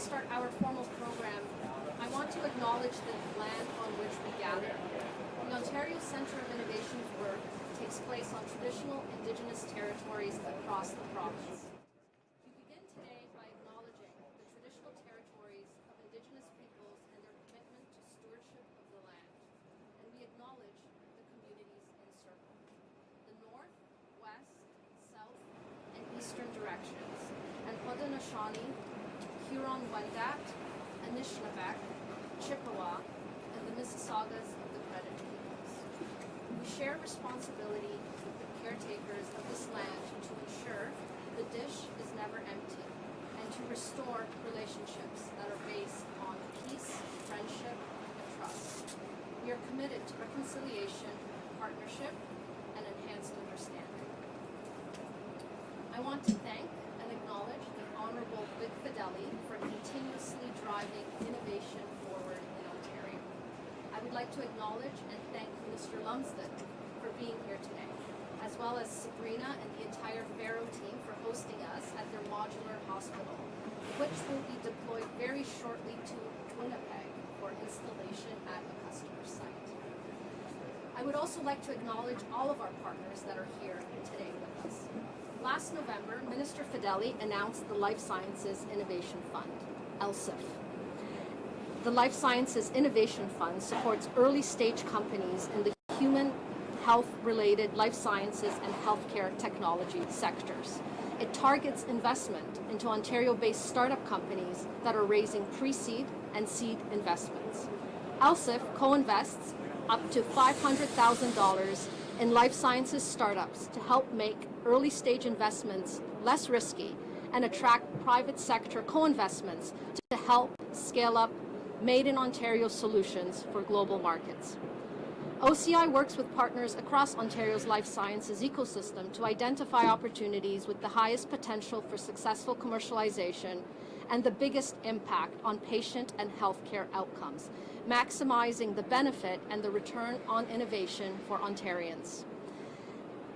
start our formal program, I want to acknowledge the land on which we gather. The Ontario Centre of Innovation's work takes place on traditional Indigenous territories across the province. We begin today by acknowledging the traditional territories of Indigenous peoples and their commitment to stewardship of the land. And we acknowledge the communities in circle. The north, west, south, and eastern directions, and Haudenosaunee, Huron-Wendat, Anishinaabeg, Chippewa, and the Mississaugas of the Credit peoples. We share responsibility with the caretakers of this land to ensure the dish is never empty and to restore relationships that are based on peace, friendship, and trust. We are committed to reconciliation, partnership, and enhanced understanding. I want to thank and acknowledge the Honourable Vic Fedeli for continuously driving innovation forward in Ontario. I would like to acknowledge and thank Mr. Lumsden for being here today, as well as Sabrina and the entire Pharaoh team for hosting us at their modular hospital, which will be deployed very shortly to Winnipeg for installation at a customer site. I would also like to acknowledge all of our partners that are here today with us. Last November, Minister Fedeli announced the Life Sciences Innovation Fund, LSIF. The Life Sciences Innovation Fund supports early-stage companies in the human health-related life sciences and healthcare technology sectors. It targets investment into Ontario-based startup companies that are raising pre-seed and seed investments. LSIF co-invests up to $500,000 in life sciences startups to help make early-stage investments less risky and attract private sector co-investments to help scale up made-in-Ontario solutions for global markets. OCI works with partners across Ontario's life sciences ecosystem to identify opportunities with the highest potential for successful commercialization and the biggest impact on patient and healthcare outcomes, maximizing the benefit and the return on innovation for Ontarians.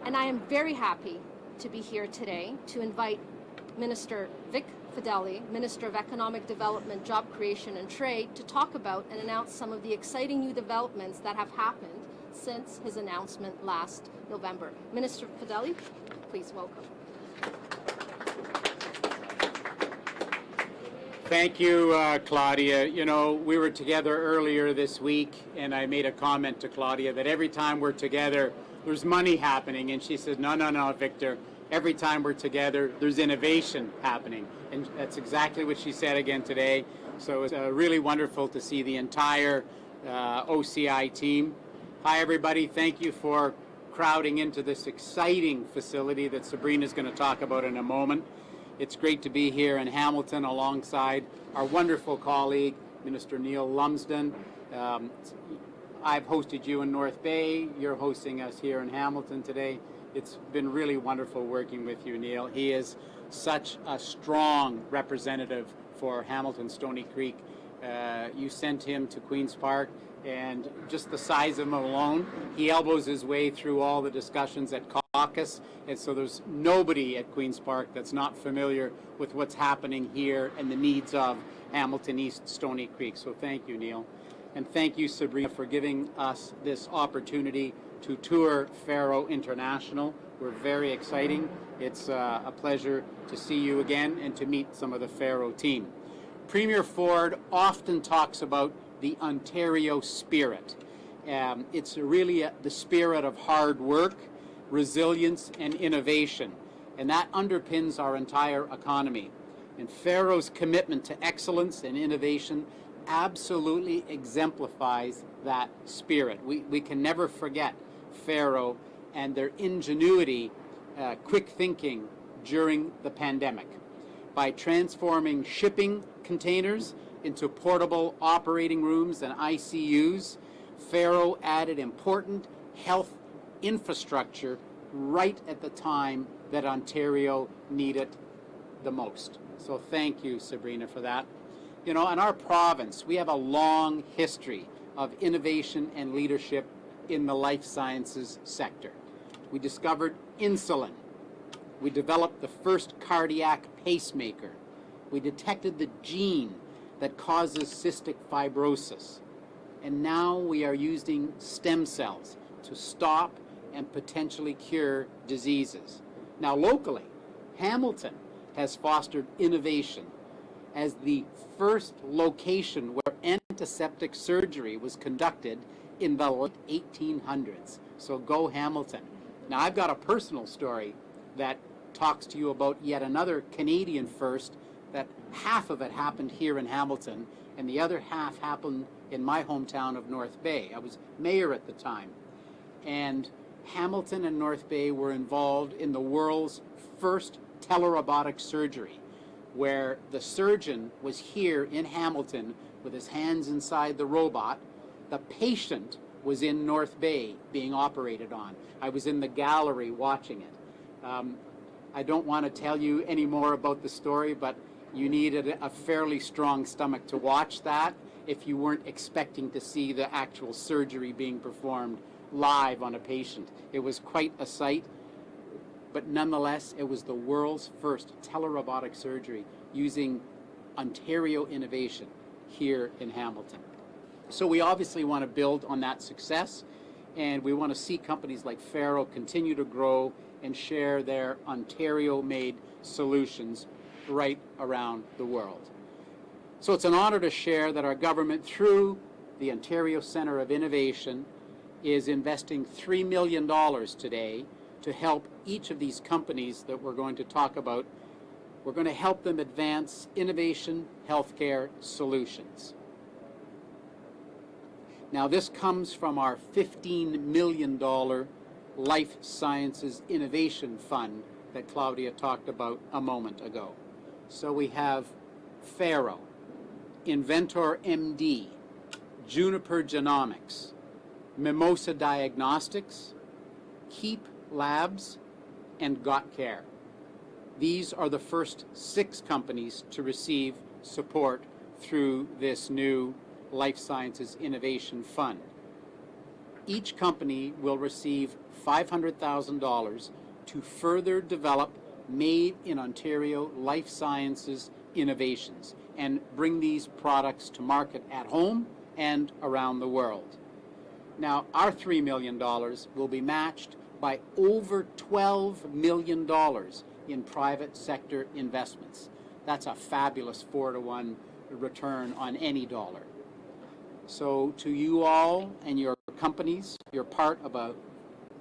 And I am very happy to be here today to invite Minister Vic Fedeli, Minister of Economic Development, Job Creation and Trade, to talk about and announce some of the exciting new developments that have happened since his announcement last November. Minister Fedeli, please welcome. Thank you, Claudia. You know, we were together earlier this week, and I made a comment to Claudia that every time we're together, there's money happening. And she said, no, Victor, every time we're together, there's innovation happening. And that's exactly what she said again today. So it's really wonderful to see the entire OCI team. Hi, everybody. Thank you for crowding into this exciting facility that Sabrina's going to talk about in a moment. It's great to be here in Hamilton alongside our wonderful colleague, Minister Neil Lumsden. I've hosted you in North Bay. You're hosting us here in Hamilton today. It's been really wonderful working with you, Neil. He is such a strong representative for Hamilton Stoney Creek. You sent him to Queen's Park, and just the size of him alone, he elbows his way through all the discussions at caucus, and so there's nobody at Queen's Park that's not familiar with what's happening here and the needs of Hamilton East Stoney Creek. So thank you, Neil. And thank you, Sabrina, for giving us this opportunity to tour Pharaoh International. We're very exciting. It's a pleasure to see you again and to meet some of the Pharaoh team. Premier Ford often talks about the Ontario spirit. It's really the spirit of hard work, resilience, and innovation, and that underpins our entire economy. And Pharaoh's commitment to excellence and innovation absolutely exemplifies that spirit. We can never forget Pharaoh and their ingenuity, quick thinking during the pandemic. By transforming shipping containers into portable operating rooms and ICUs, Pharaoh added important health infrastructure right at the time that Ontario needed the most. So thank you, Sabrina, for that. You know, in our province, we have a long history of innovation and leadership in the life sciences sector. We discovered insulin. We developed the first cardiac pacemaker. We detected the gene that causes cystic fibrosis. And now we are using stem cells to stop and potentially cure diseases. Now locally, Hamilton has fostered innovation as the first location where antiseptic surgery was conducted in the late 1800s. So go Hamilton. Now I've got a personal story that talks to you about yet another Canadian first, that half of it happened here in Hamilton and the other half happened in my hometown of North Bay. I was mayor at the time, and Hamilton and North Bay were involved in the world's first telerobotic surgery, where the surgeon was here in Hamilton with his hands inside the robot. The patient was in North Bay being operated on. I was in the gallery watching it. I don't want to tell you any more about the story, but you needed a fairly strong stomach to watch that if you weren't expecting to see the actual surgery being performed live on a patient. It was quite a sight, but nonetheless, it was the world's first telerobotic surgery using Ontario innovation here in Hamilton. So we obviously want to build on that success, and we want to see companies like Pharaoh continue to grow and share their Ontario-made solutions right around the world. So it's an honor to share that our government, through the Ontario Centre of Innovation, is investing $3 million today to help each of these companies that we're going to talk about. We're going to help them advance innovation healthcare solutions. Now, this comes from our $15 million Life Sciences Innovation Fund that Claudia talked about a moment ago. So we have Pharaoh, Inventor MD, Juniper Genomics, Mimosa Diagnostics, Keep Labs, and GotCare. These are the first 6 companies to receive support through this new Life Sciences Innovation Fund. Each company will receive $500,000 to further develop made in Ontario life sciences innovations and bring these products to market at home and around the world. Now, our $3 million will be matched by over $12 million in private sector investments. That's a fabulous 4-to-1 return on any dollar. So to you all and your companies, you're part of a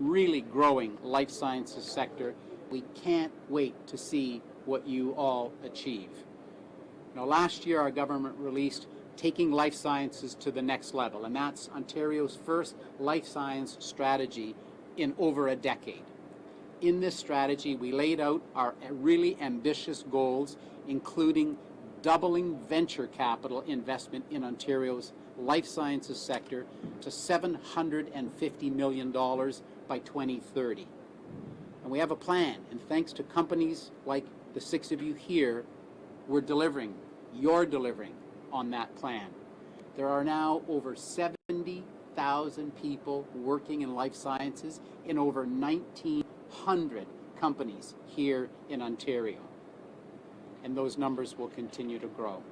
really growing life sciences sector. We can't wait to see what you all achieve. Now, last year our government released Taking Life Sciences to the Next Level, and that's Ontario's first life science strategy in over a decade. In this strategy, we laid out our really ambitious goals, including doubling venture capital investment in Ontario's life sciences sector to $750 million by 2030. And we have a plan, and thanks to companies like the 6 of you here, we're delivering, you're delivering on that plan. There are now over 70,000 people working in life sciences in over 1,900 companies here in Ontario. And those numbers will continue to grow.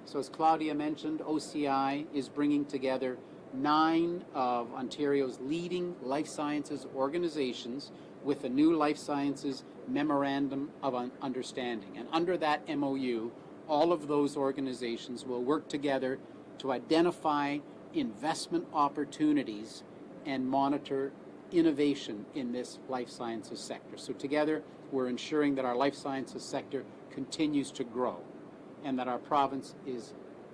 So as Claudia mentioned, OCI is bringing together 9 of Ontario's leading life sciences organizations with a new Life Sciences Memorandum of Understanding. And under that MOU, all of those organizations will work together to identify investment opportunities and monitor innovation in this life sciences sector. So together, we're ensuring that our life sciences sector continues to grow and that our province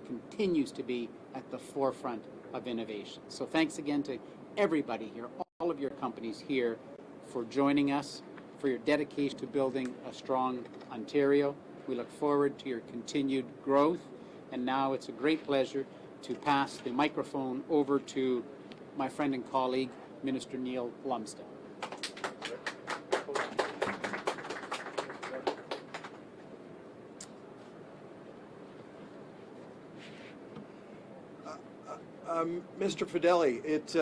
continues to be at the forefront of innovation. So thanks again to everybody here, all of your companies here, for joining us, for your dedication to building a strong Ontario. We look forward to your continued growth. And now it's a great pleasure to pass the microphone over to my friend and colleague, Minister Neil Lumsden. Mr. Fedeli, it's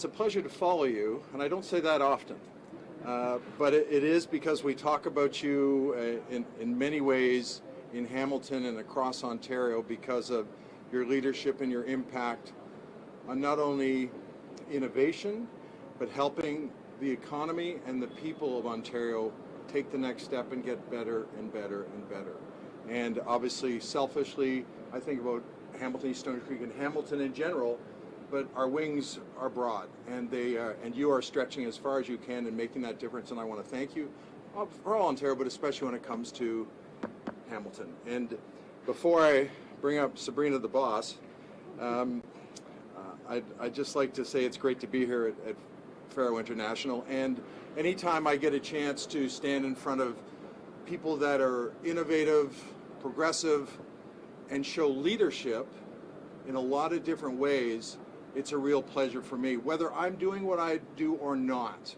a pleasure to follow you, and I don't say that often. But it is because we talk about you in many ways in Hamilton and across Ontario because of your leadership and your impact on not only innovation, but helping the economy and the people of Ontario take the next step and get better and better and better. And obviously, selfishly, I think about Hamilton, East Stoney Creek, and Hamilton in general, but our wings are broad, and and you are stretching as far as you can and making that difference. And I want to thank you for all Ontario, but especially when it comes to Hamilton. And before I bring up Sabrina, the boss, I'd just like to say it's great to be here at Pharaoh International. And anytime I get a chance to stand in front of people that are innovative, progressive, and show leadership in a lot of different ways, it's a real pleasure for me, whether I'm doing what I do or not.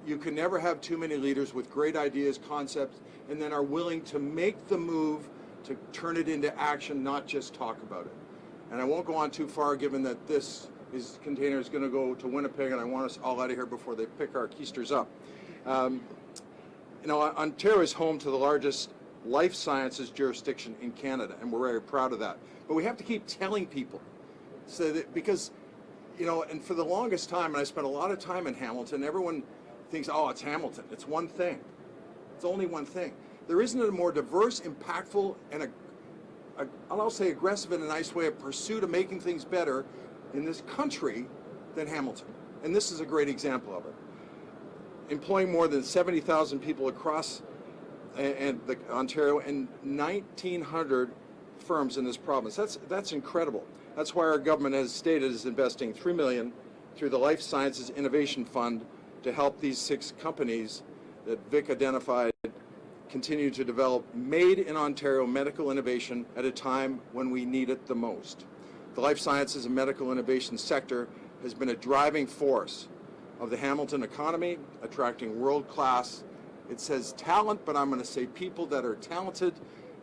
You can never have too many leaders with great ideas, concepts, and then are willing to make the move to turn it into action, not just talk about it. And I won't go on too far, given that this container is going to go to Winnipeg, and I want us all out of here before they pick our keisters up. You know, Ontario is home to the largest life sciences jurisdiction in Canada, and we're very proud of that. But we have to keep telling people, so that, because, you know, and for the longest time, and I spent a lot of time in Hamilton, everyone thinks, oh, it's Hamilton. It's one thing. It's only one thing. There isn't a more diverse, impactful, and I'll say aggressive in a nice way, a pursuit of making things better in this country than Hamilton. And this is a great example of it. Employing more than 70,000 people across Ontario and 1,900 firms in this province. That's incredible. That's why our government has stated is investing $3 million through the Life Sciences Innovation Fund to help these 6 companies that Vic identified continue to develop made in Ontario medical innovation at a time when we need it the most. The life sciences and medical innovation sector has been a driving force of the Hamilton economy, attracting world-class, it says talent, but I'm going to say people that are talented,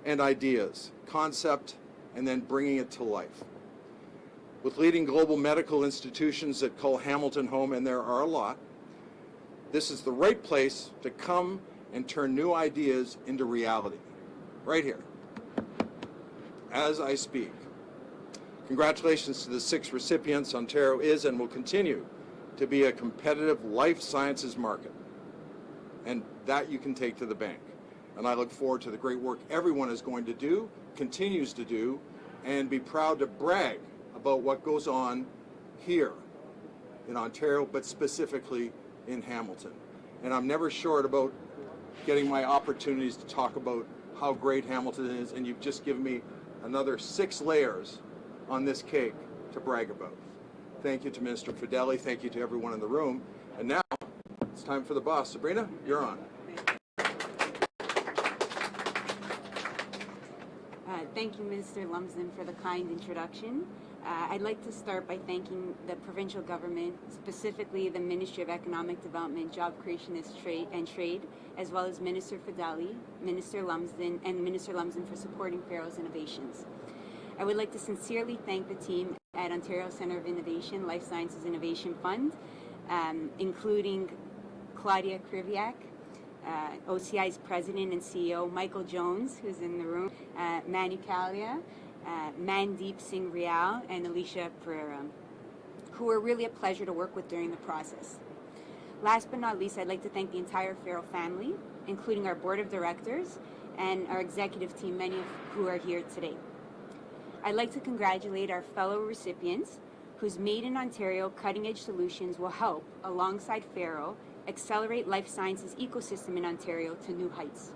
and ideas, concept, and then bringing it to life. With leading global medical institutions that call Hamilton home, and there are a lot, this is the right place to come and turn new ideas into reality, right here, as I speak. Congratulations to the 6 recipients. Ontario is and will continue to be a competitive life sciences market, and that you can take to the bank. And I look forward to the great work everyone is going to do, continues to do, and be proud to brag about what goes on here in Ontario, but specifically in Hamilton. And I'm never short about getting my opportunities to talk about how great Hamilton is, and you've just given me another 6 layers on this cake to brag about. Thank you to Minister Fedeli, thank you to everyone in the room, and now it's time for the boss. Sabrina, you're on. Thank you, Minister Lumsden, for the kind introduction. I'd like to start by thanking the provincial government, specifically the Ministry of Economic Development, Job Creation and Trade, as well as Minister Fedeli, Minister Lumsden, and Minister Lumsden for supporting Pharaoh's innovations. I would like to sincerely thank the team at Ontario Centre of Innovation, Life Sciences Innovation Fund, including Claudia Kriviak, OCI's President and CEO, Michael Jones, who's in the room, Manu Kalia, Mandeep Singh Rial, and Alicia Pereira, who were really a pleasure to work with during the process. Last but not least, I'd like to thank the entire Pharaoh family, including our board of directors and our executive team, many of who are here today. I'd like to congratulate our fellow recipients whose Made in Ontario cutting-edge solutions will help, alongside Pharaoh, accelerate life sciences ecosystem in Ontario to new heights.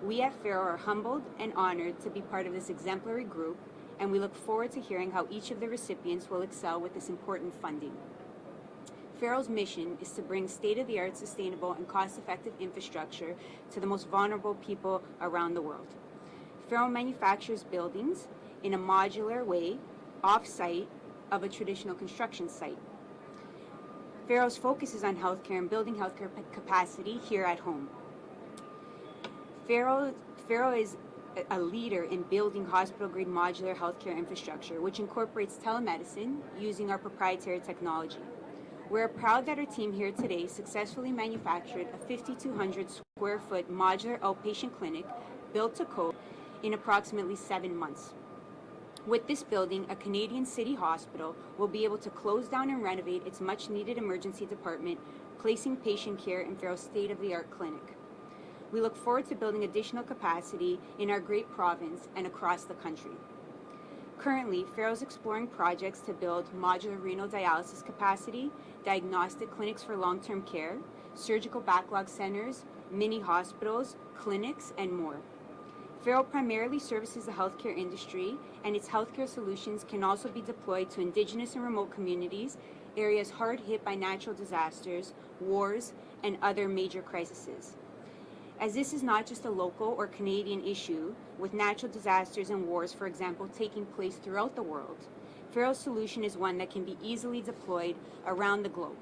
We at Pharaoh are humbled and honored to be part of this exemplary group, and we look forward to hearing how each of the recipients will excel with this important funding. Pharaoh's mission is to bring state-of-the-art, sustainable, and cost-effective infrastructure to the most vulnerable people around the world. Pharaoh manufactures buildings in a modular way, off-site of a traditional construction site. Pharaoh's focus is on healthcare and building healthcare capacity here at home. Pharaoh is a leader in building hospital-grade modular healthcare infrastructure, which incorporates telemedicine using our proprietary technology. We're proud that our team here today successfully manufactured a 5,200 square foot modular outpatient clinic built to code in approximately 7 months. With this building, a Canadian city hospital will be able to close down and renovate its much needed emergency department, placing patient care in Pharaoh's state-of-the-art clinic. We look forward to building additional capacity in our great province and across the country. Currently, Pharaoh is exploring projects to build modular renal dialysis capacity, diagnostic clinics for long-term care, surgical backlog centers, mini hospitals, clinics, and more. Pharaoh primarily services the healthcare industry, and its healthcare solutions can also be deployed to Indigenous and remote communities, areas hard hit by natural disasters, wars, and other major crises. As this is not just a local or Canadian issue, with natural disasters and wars, for example, taking place throughout the world, Pharaoh's solution is one that can be easily deployed around the globe.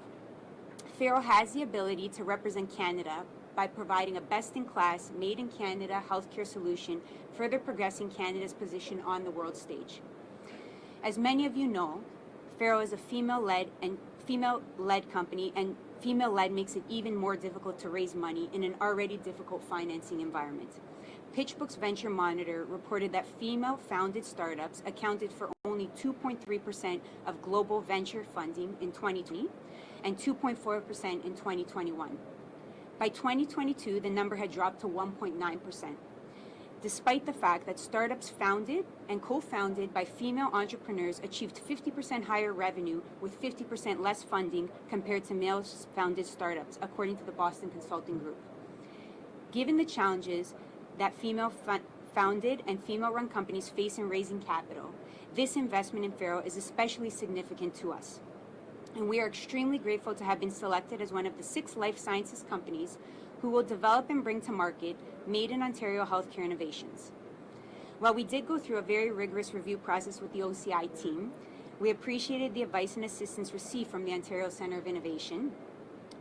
Pharaoh has the ability to represent Canada by providing a best-in-class, made-in-Canada healthcare solution, further progressing Canada's position on the world stage. As many of you know, Pharaoh is a female-led company, and female-led makes it even more difficult to raise money in an already difficult financing environment. PitchBook's Venture Monitor reported that female-founded startups accounted for only 2.3% of global venture funding in 2020 and 2.4% in 2021. By 2022, the number had dropped to 1.9%. Despite the fact that startups founded and co-founded by female entrepreneurs achieved 50% higher revenue with 50% less funding compared to male-founded startups, according to the Boston Consulting Group. Given the challenges that female-founded and female-run companies face in raising capital, this investment in Pharaoh is especially significant to us. And we are extremely grateful to have been selected as one of the 6 life sciences companies who will develop and bring to market Made in Ontario healthcare innovations. While we did go through a very rigorous review process with the OCI team, we appreciated the advice and assistance received from the Ontario Centre of Innovation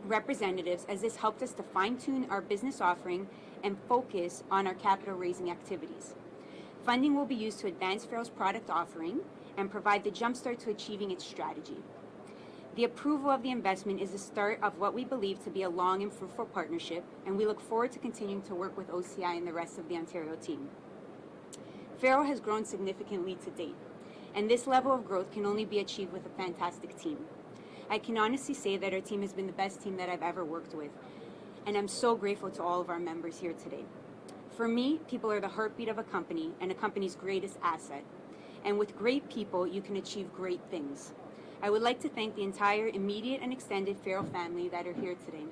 representatives, as this helped us to fine-tune our business offering and focus on our capital raising activities. Funding will be used to advance Pharaoh's product offering and provide the jumpstart to achieving its strategy. The approval of the investment is the start of what we believe to be a long and fruitful partnership, and we look forward to continuing to work with OCI and the rest of the Ontario team. Pharaoh has grown significantly to date, and this level of growth can only be achieved with a fantastic team. I can honestly say that our team has been the best team that I've ever worked with, and I'm so grateful to all of our members here today. For me, people are the heartbeat of a company and a company's greatest asset. And with great people, you can achieve great things. I would like to thank the entire immediate and extended Pharaoh family that are here today.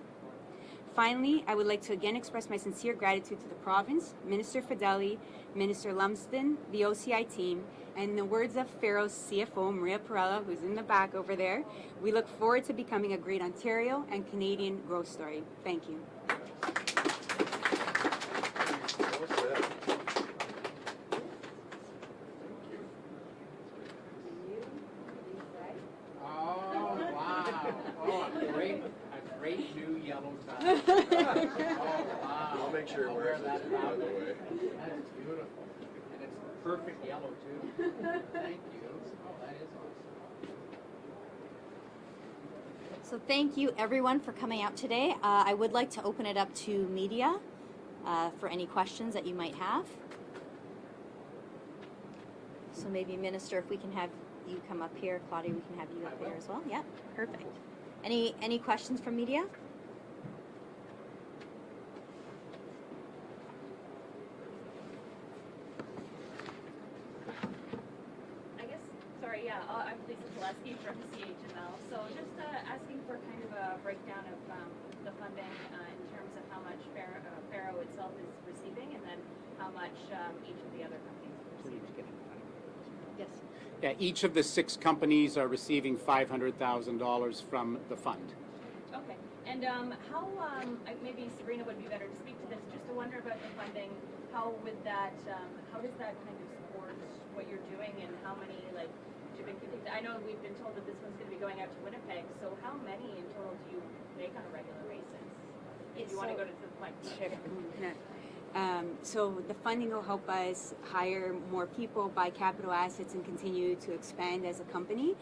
Finally, I would like to again express my sincere gratitude to the province, Minister Fedeli, Minister Lumsden, the OCI team, and in the words of Pharaoh's CFO, Maria Perella, who's in the back over there, we look forward to becoming a great Ontario and Canadian growth story. Thank you. Great new yellow tie. Oh, wow. I'll make sure it wears that, by the way. That is beautiful. And it's perfect yellow, too. Thank you. Oh, that is awesome. So thank you, everyone, for coming out today. I would like to open it up to media for any questions that you might have. So maybe, Minister, if we can have you come up here. Claudia, we can have you up here as well. Yeah, perfect. Any questions from media? I'm Lisa Gillespie from CHML. So just asking for kind of a breakdown of the funding in terms of how much Pharaoh itself is receiving, and then how much each of the other companies are receiving. Yes. Yeah, each of the 6 companies are receiving $500,000 from the fund. Okay. And how, maybe Sabrina would be better to speak to this, just to wonder about the funding. How would that, how does that kind of support what you're doing, and how many, like, I know we've been told that this one's going to be going out to Winnipeg, so how many in total do you make on a regular basis? If you want to go to the point. Sure. So the funding will help us hire more people, buy capital assets, and continue to expand as a company.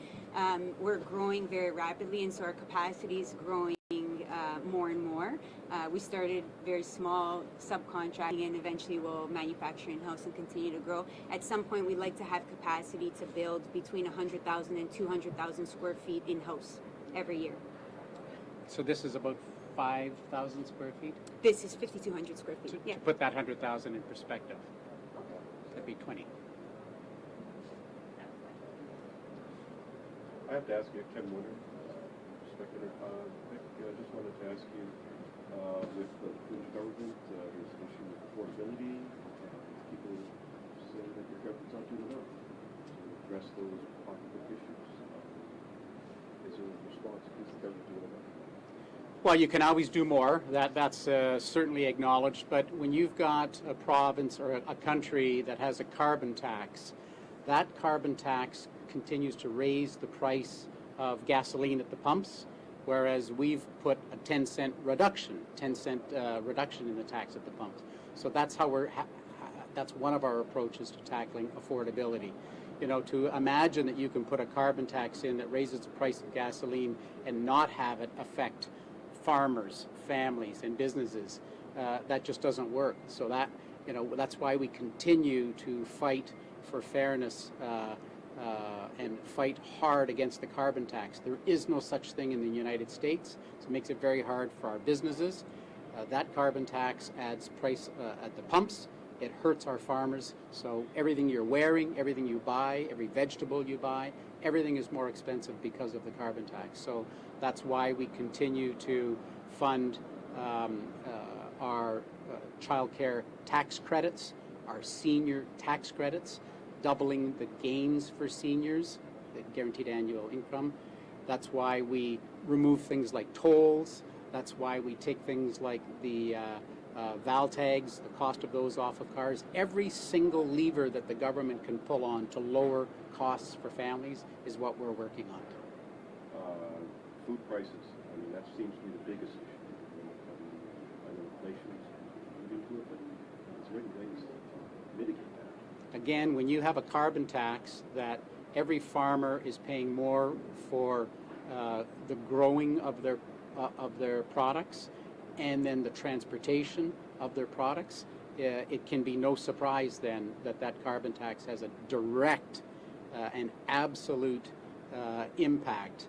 We're growing very rapidly, and so our capacity is growing more and more. We started very small, subcontracting, and eventually we'll manufacture in-house and continue to grow. At some point, we'd like to have capacity to build between 100,000 and 200,000 square feet in-house every year. So this is about 5,000 square feet? This is 5,200 square feet. To put that 100,000 in perspective, that'd be 20. I have to ask you, Kevin Winter, speculator. Vic, I just wanted to ask you, with the provincial government, there's an issue with affordability. People say that your government's not doing enough to address those pocketbook issues. Is there a response? Is the government doing enough? Well, you can always do more. That's certainly acknowledged. But when you've got a province or a country that has a carbon tax, that carbon tax continues to raise the price of gasoline at the pumps, whereas we've put a 10-cent reduction in the tax at the pumps. So that's how that's one of our approaches to tackling affordability. You know, to imagine that you can put a carbon tax in that raises the price of gasoline and not have it affect farmers, families, and businesses, that just doesn't work. So that, you know, that's why we continue to fight for fairness and fight hard against the carbon tax. There is no such thing in the United States, so it makes it very hard for our businesses. That carbon tax adds price at the pumps. It hurts our farmers. So everything you're wearing, everything you buy, every vegetable you buy, everything is more expensive because of the carbon tax. So that's why we continue to fund our child care tax credits, our senior tax credits, doubling the gains for seniors, the guaranteed annual income. That's why we remove things like tolls. That's why we take things like the VAL tags, the cost of those off of cars. Every single lever that the government can pull on to lower costs for families is what we're working on. Food prices, I mean, that seems to be the biggest issue. I know inflation is leading to it, but is there any ways to mitigate that? Again, when you have a carbon tax that every farmer is paying more for the growing of their products, and then the transportation of their products, it can be no surprise then that carbon tax has a direct and absolute impact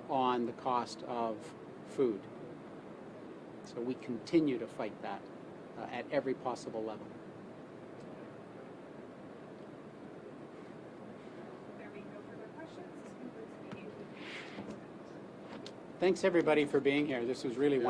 on the cost of food. So we continue to fight that at every possible level. There being no further questions, this concludes the meeting. Thanks everybody for being here. This was really wonderful.